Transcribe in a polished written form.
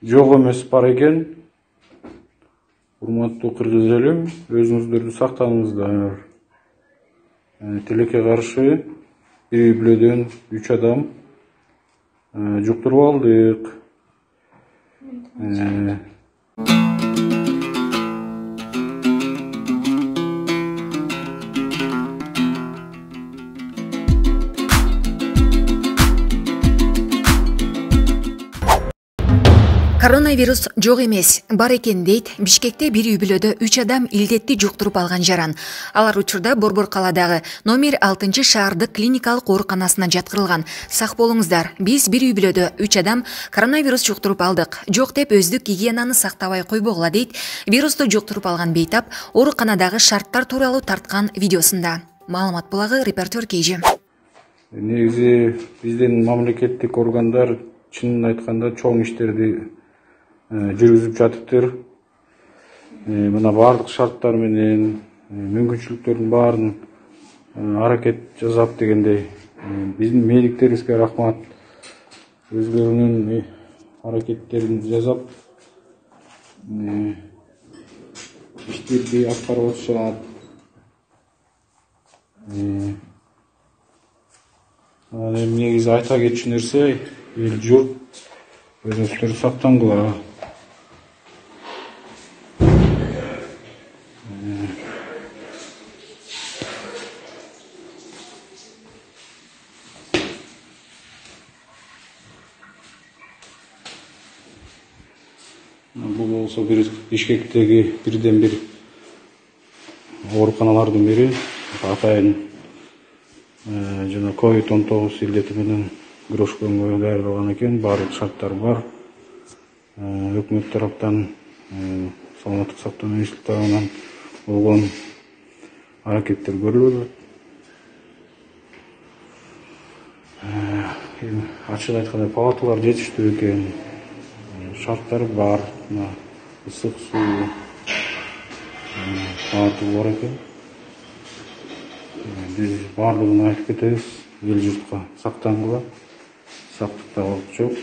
жок эмес бар экен. Урматтуу кыргыз элим, өзүңүздөрдү сактаныңыздар. Тилекке каршы bir үй-бүлөдөн 3 адам жуктуруп алдык. Коронавирус жок эмес, бар экен дейт Бишкекте bir үй-бүлөдө 3 адам илдетти жуктуруп алган жаран. Алар учурда Борбор каладагы номер 6 шаардык клиникалык ооруканасына жаткырылган. Сак болуңуздар, биз bir үй-бүлөдө 3 адам коронавирус жуктуруп алдык. Жок деп өздүк гигиенаны сактабай койбогула дейт вирусту жуктуруп алган бейтап ооруканадагы шарттар тууралуу тарткан видеосунда. Маалымат булагы репортер Кейжи. Негизи биздин мамлекеттик органдар чынын айтканда чоң иштерди жүргүзүп жатыптыр. Мына бардык шарттар менен мүмкүнчүлүктөрдүн баарын аракет жасап дегендей. Биздин медиктерибизге рахмат. Өзлөрүнүн аракеттерин жасап иштерди аткарып атышат. Негизи айта кетчү нерсе, эл журт өзүңүздөрдү сактангыла. Бул болсо Бишкектеги бирден бир ооруканалардын бири. Атайын жана COVID-19 илдети менен күрөшкөнгө даярдалган экен. Баардык шарттар бар. Өкмөт тараптан, саламаттык сактоо министрлиги тарабынан болгон аракеттер көрүлүп атат. Ачык айтканда палаталар жетиштүү экен. Шарттар бар. Ысык суу баардыгы бар экен. Биз баардыгын айтып кетебиз. Эл журтка сактангыла. Сактыкта калп жок.